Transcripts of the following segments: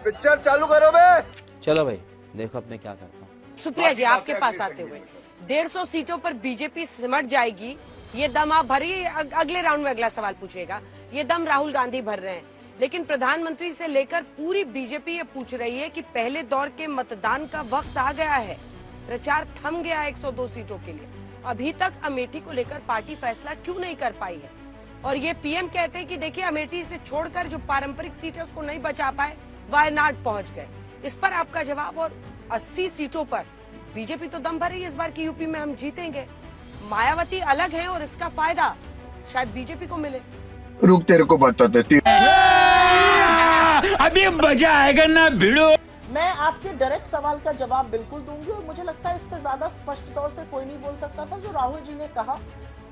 Picture चालू करो बे। चलो भाई देखो अब मैं क्या करता हूँ। सुप्रिया जी, आपके पास आते हुए 150 सीटों पर बीजेपी सिमट जाएगी, ये दम आप भरी। अगले राउंड में अगला सवाल पूछेगा, ये दम राहुल गांधी भर रहे हैं। लेकिन प्रधानमंत्री से लेकर पूरी बीजेपी ये पूछ रही है कि पहले दौर के मतदान का वक्त आ गया है। प्रचार थम गया 102 सीटों के लिए। अभी तक अमेठी को लेकर पार्टी फैसला क्यों नहीं कर पाई है? और ये पीएम कहते हैं कि देखिए अमेठी से छोड़कर जो पारंपरिक सीट है उसको नहीं बचा पाए, वायनाड पहुंच गए। इस पर आपका जवाब। और 80 सीटों पर बीजेपी तो दम भर रही है, इस बार की यूपी में हम जीतेंगे। मायावती अलग है और इसका फायदा शायद बीजेपी को मिले। रुक तेरे को बता देती। अभी मजा आएगा ना भिड़ो। मैं आपके डायरेक्ट सवाल का जवाब बिल्कुल दूंगी और मुझे लगता है इससे ज्यादा स्पष्ट तौर से कोई नहीं बोल सकता था जो राहुल जी ने कहा,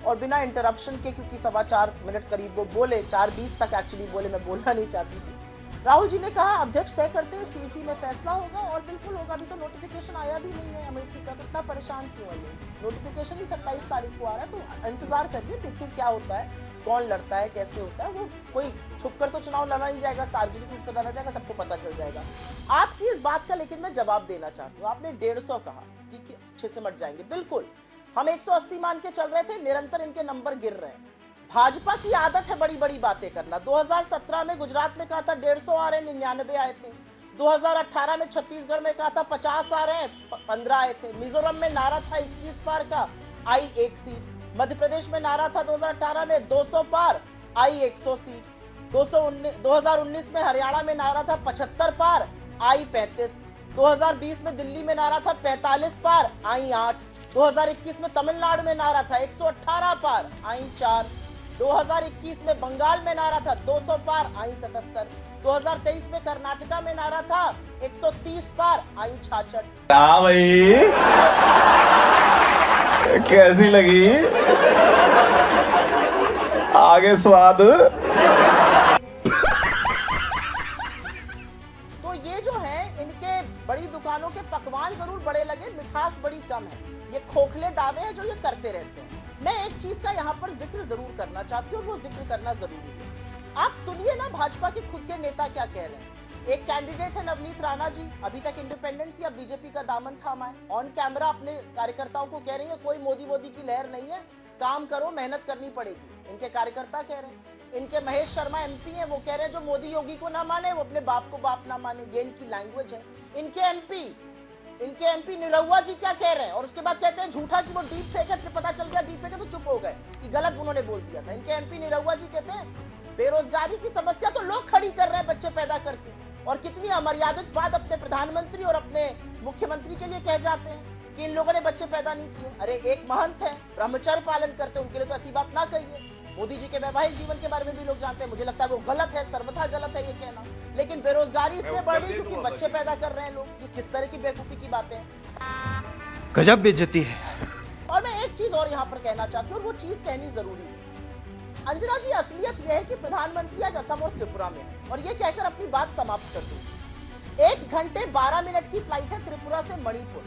और बिना इंटरप्शन के, क्योंकि 4.25 मिनट करीब वो बोले, 4:20 तक एक्चुअली बोले, मैं बोलना नहीं चाहती थी। राहुल जी ने कहा अध्यक्ष तय करते हैं, सीसी में फैसला होगा, और बिल्कुल होगा। अभी तो नोटिफिकेशन आया भी नहीं है अमेठी का, तो इतना परेशान क्यों है? नोटिफिकेशन ही 27 तारीख को आ रहा है, तो इंतजार करिए, देखिए क्या होता है, कौन लड़ता है, कैसे होता है। वो कोई छुपकर तो चुनाव लड़ा नहीं जाएगा, सार्वजनिक रूप से लड़ा जाएगा, सबको पता चल जाएगा। आपकी इस बात का लेकिन मैं जवाब देना चाहती हूँ। आपने 150 कहा कि अच्छे से मट जाएंगे, बिल्कुल हम 180 मान के चल रहे थे, निरंतर इनके नंबर गिर रहे हैं। भाजपा की आदत है बड़ी बड़ी बातें करना। 2017 में गुजरात में कहा था 150 आ रहे, 99 आए थे। 2018 में छत्तीसगढ़ में कहा था 50 आ रहे हैं, 15 आए थे। मिजोरम में नारा था 21 पार का, आई 1 सीट। मध्य प्रदेश में नारा था 2018 में 200 पार, आई 100 सीट। 2019 में हरियाणा में नारा था 75 पार, आई 35। 2020 में दिल्ली में नारा था 45 पार, आई 8। 2021 में तमिलनाडु में नारा था 118 पार, आई 4। 2021 में बंगाल में नारा था 200 पार, आई 77। 2023 में कर्नाटका में नारा था 130 पार, आई 66। हाँ भाई कैसी लगी आगे स्वाद? तो ये जो है, इनके बड़ी दुकानों के पकवान जरूर बड़े लगे, मिठास बड़ी कम है। ये खोखले दावे हैं जो ये करते रहते हैं। मैं एक चीज का यहाँ पर जिक्र जरूर करना चाहती हूँ, और वो जिक्र करना जरूरी है। आप सुनिए ना भाजपा के खुद के नेता क्या कह रहे हैं। एक कैंडिडेट है नवनीत राणा जी, अभी तक इंडिपेंडेंट थी, अब बीजेपी का दामन थामा है। ऑन कैमरा अपने कार्यकर्ताओं को कह रही है कोई मोदी की लहर नहीं है, काम करो, मेहनत करनी पड़ेगी। इनके कार्यकर्ता कह रहे हैं। इनके महेश शर्मा एमपी हैं, वो कह रहे हैं जो मोदी योगी को ना माने वो अपने बाप को बाप ना माने। ये इनकी लैंग्वेज है। इनके एमपी निरहुआ जी क्या कह रहे हैं, और उसके बाद कहते हैं झूठा कि वो डीप फेक है, फिर पता चल गया डीप फेक है तो चुप हो गए कि गलत उन्होंने बोल दिया था। इनके एमपी निरहुआ जी कहते हैं बेरोजगारी की समस्या तो लोग खड़ी कर रहे हैं बच्चे पैदा करके, और कितनी अमर्यादित बात अपने प्रधानमंत्री और अपने मुख्यमंत्री के लिए कह जाते हैं कि इन लोगों ने बच्चे पैदा नहीं किए। अरे एक महंत है, ब्रह्मचर्य पालन करते हैं, उनके लिए तो ऐसी बात ना कहिए। मोदी जी के वैवाहिक जीवन के बारे में भी लोग जानते हैं, मुझे लगता है वो गलत है, सर्वथा गलत है ये कहना। लेकिन बेरोजगारी इसलिए बढ़ रही क्योंकि बच्चे पैदा कर रहे हैं लोग। ये किस तरह की बेवकूफी की बातें हैं। गजब बेइज्जती है। और मैं एक चीज और यहाँ पर कहना चाहती हूँ, और वो चीज कहनी जरूरी है। अंजना जी, असलियत यह है कि प्रधानमंत्री आज असम और त्रिपुरा में है, और ये कहकर अपनी बात समाप्त कर दूं। 1 घंटे 12 मिनट की फ्लाइट है त्रिपुरा से मणिपुर।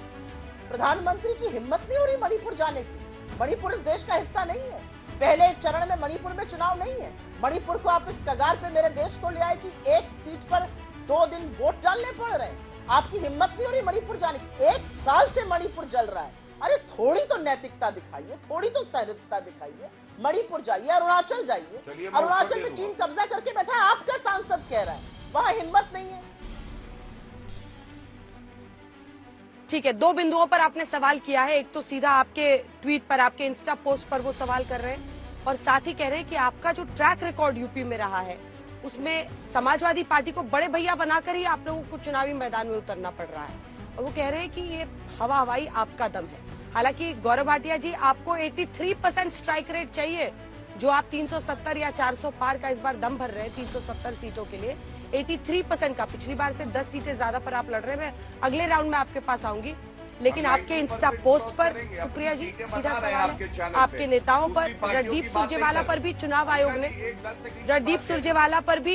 प्रधानमंत्री की हिम्मत नहीं हो रही मणिपुर जाने की। मणिपुर इस देश का हिस्सा नहीं है। पहले एक चरण में मणिपुर में चुनाव नहीं है। मणिपुर को आप इस कगार पे मेरे देश को ले आए कि एक सीट पर 2 दिन वोट डालने पड़ रहे हैं। आपकी हिम्मत नहीं हो रही मणिपुर जाने की। 1 साल से मणिपुर जल रहा है। अरे थोड़ी तो नैतिकता दिखाइए, थोड़ी तो सहृदयता दिखाइए। मणिपुर जाइए, अरुणाचल जाइए। अरुणाचल में चीन कब्जा करके बैठा है, आपका सांसद कह रहा है वहां हिम्मत नहीं है। ठीक है, 2 बिंदुओं पर आपने सवाल किया है। एक तो सीधा आपके ट्वीट पर, आपके इंस्टा पोस्ट पर वो सवाल कर रहे हैं, और साथ ही कह रहे हैं कि आपका जो ट्रैक रिकॉर्ड यूपी में रहा है उसमें समाजवादी पार्टी को बड़े भैया बनाकर ही आप लोगों को चुनावी मैदान में उतरना पड़ रहा है। और वो कह रहे हैं कि ये हवाई आपका दम है। हालांकि गौरव भाटिया जी, आपको 83% स्ट्राइक रेट चाहिए, जो आप 370 या 400 पार का इस बार दम भर रहे हैं 370 सीटों के लिए। 83% का, पिछली बार से 10 सीटें ज्यादा पर आप लड़ रहे हैं। मैं अगले राउंड में आपके पास आऊंगी, लेकिन आपके इंस्टा पोस्ट पर सुप्रिया जी सीधा सवाल है, आपके नेताओं पर, रणदीप सुरजेवाला पर भी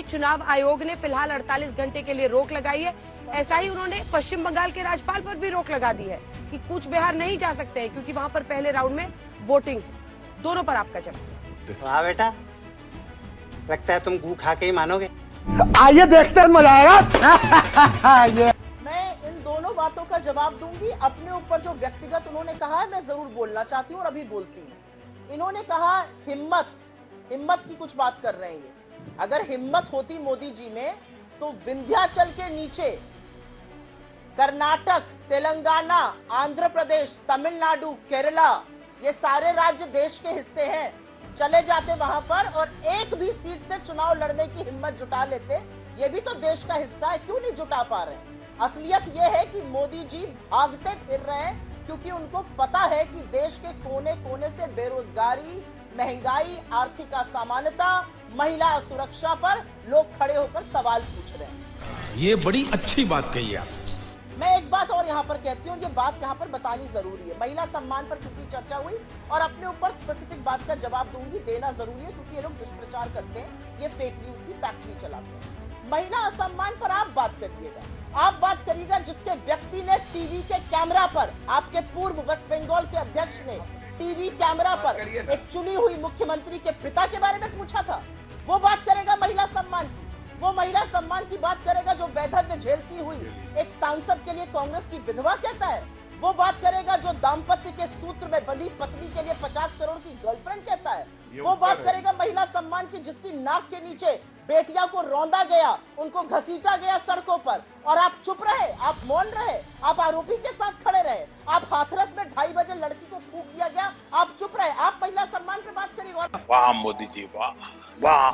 चुनाव आयोग ने फिलहाल 48 घंटे के लिए रोक लगाई है। ऐसा ही उन्होंने पश्चिम बंगाल के राज्यपाल पर भी रोक लगा दी है कि कूच बिहार नहीं जा सकते हैं क्योंकि वहां पर पहले राउंड में वोटिंग है। दोनों पर आपका जवाब। वाह बेटा, लगता है तुम गू खा के ही मानोगे। आइए देखते हैं, मजा आएगा। मैं इन दोनों बातों का जवाब दूंगी। अपने ऊपर जो व्यक्तिगत उन्होंने कहा है, मैं जरूर बोलना चाहती हूँ और अभी बोलती हूँ। इन्होंने कहा हिम्मत की कुछ बात कर रहे हैं ये। अगर हिम्मत होती मोदी जी में तो विंध्याचल के नीचे कर्नाटक, तेलंगाना, आंध्र प्रदेश, तमिलनाडु, केरला, ये सारे राज्य देश के हिस्से हैं। चले जाते वहां पर और एक भी सीट से चुनाव लड़ने की हिम्मत जुटा लेते। ये भी तो देश का हिस्सा है, क्यों नहीं जुटा पा रहे हैं? असलियत ये है कि मोदी जी भागते फिर रहे हैं क्योंकि उनको पता है कि देश के कोने कोने से बेरोजगारी, महंगाई, आर्थिक असमानता, महिला सुरक्षा पर लोग खड़े होकर सवाल पूछ रहे हैं। ये बड़ी अच्छी बात कही आप। मैं एक बात और यहाँ पर कहती हूँ, ये बात यहाँ पर बतानी जरूरी है। महिला सम्मान पर क्योंकि चर्चा हुई और अपने ऊपर स्पेसिफिक बात का जवाब दूंगी, देना जरूरी है क्योंकि ये लोग दुष्प्रचार करते हैं, ये फेक न्यूज की फैक्ट्री चलाते हैं। महिला असम्मान पर आप बात करिएगा, आप बात करिएगा जिसके व्यक्ति ने टीवी के कैमरा पर, आपके पूर्व वेस्ट बंगाल के अध्यक्ष ने टीवी कैमरा पर एक चुनी हुई मुख्यमंत्री के पिता के बारे में पूछा था, वो बात करेगा महिला सम्मान की। वो महिला सम्मान की बात करेगा जो वैधव्य झेलती हुई एक सांसद के लिए कांग्रेस की विधवा कहता है। वो बात करेगा जो दाम्पत्य के सूत्र में बंधी पत्नी के लिए 50 करोड़ की गर्लफ्रेंड कहता है। वो बात करेगा महिला सम्मान की जिसकी नाक के नीचे बेटियों को रौंदा गया, उनको घसीटा गया सड़कों पर, और आप चुप रहे, आप मौन रहे, आप आरोपी के साथ खड़े रहे। आप हाथरस में 2:30 बजे लड़की को फूंक दिया गया, आप चुप रहे। आप महिला सम्मान पे बात करिए। वाह मोदी जी, वाह वाह।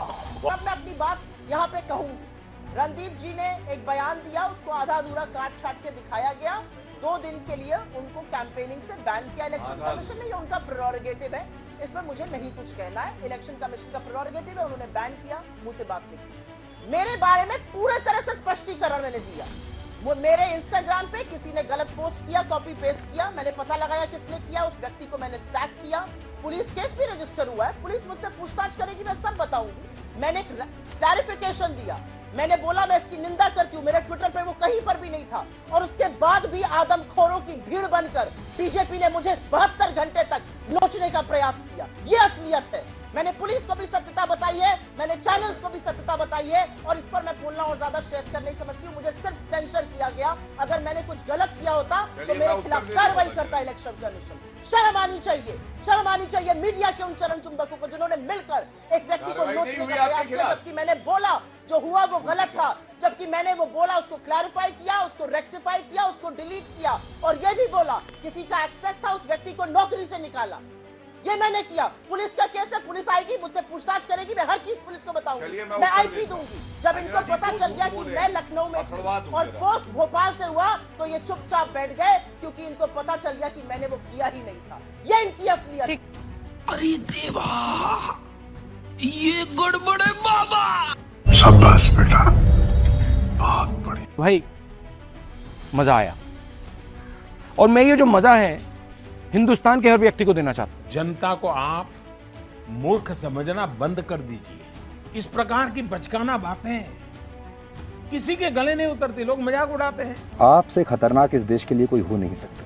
मैं अपनी बात यहाँ पे कहूंगी। रणदीप जी ने एक बयान दिया, उसको आधा अधूरा काट छाट के दिखाया गया। 2 दिन के लिए उनको कैंपेनिंग से बैन किया इलेक्शन कमीशन ने, ये उनका प्रेरोगेटिव है, इस पर मुझे नहीं कुछ कहना है। इलेक्शन कमीशन का प्रेरोगेटिव है, उन्होंने बैन किया, मुंह से बात नहीं की। मेरे बारे में पूरे तरह से स्पष्टीकरण मैंने दिया। मेरे इंस्टाग्राम पे किसी ने गलत पोस्ट किया, कॉपी पेस्ट किया, मैंने पता लगाया किसने किया, उस व्यक्ति को मैंने सैक किया, पुलिस केस भी रजिस्टर हुआ है, पुलिस मुझसे पूछताछ करेगी, मैं सब बताऊंगी। मैंने क्लैरिफिकेशन दिया, मैंने बोला मैं इसकी निंदा करती हूँ, मेरे ट्विटर पे वो कहीं पर भी नहीं था, और उसके बाद भी आदमखोरों की भीड़ बनकर बीजेपी ने मुझे 72 घंटे तक नोचने का प्रयास किया। ये असलियत है। मैंने पुलिस को भी सत्यता बताई है, मैंने चैनल्स को भी सत्यता बताई है, और इस पर मैं बोलना और ज्यादा श्रेष्ठ कर नहीं समझती हूँ। मुझे सिर्फ सेंसर किया गया। अगर मैंने कुछ गलत किया होता तो मेरे खिलाफ कार्रवाई करता इलेक्शन कमीशन। शर्म आनी चाहिए, शर्म आनी चाहिए मीडिया के उन चरण चुंबकों को जिन्होंने मिलकर एक व्यक्ति को नोचने का प्रयास किया, जबकि मैंने बोला जो हुआ वो गलत था, जबकि मैंने वो बोला उसको क्लैरिफाई किया, उसको रेक्टिफाई किया, उसको डिलीट किया, और ये भी बोला किसी का एक्सेस था, उस व्यक्ति को नौकरी से निकाला। ये मैंने किया। पुलिस का केस है, पुलिस आएगी, मुझसे पूछताछ करेगी, मैं हर चीज पुलिस को बताऊंगी, मैं आईपी दूंगी। जब इनको पता चल गया कि मैं लखनऊ में थी और पोस्ट भोपाल से हुआ तो ये चुपचाप बैठ गए, क्योंकि इनको पता चल गया कि मैंने वो किया ही नहीं था। ये इनकी असलियत। अरे देवा, ये गड़बड़ है बाबा। शाबाश बेटा, बहुत बढ़िया भाई, मजा आया। और मैं ये जो मजा है हिंदुस्तान के हर व्यक्ति को देना चाहता हूं। जनता को आप मूर्ख समझना बंद कर दीजिए। इस प्रकार की बचकाना बातें किसी के गले नहीं उतरती, लोग मजाक उड़ाते हैं। आपसे खतरनाक इस देश के लिए कोई हो नहीं सकता।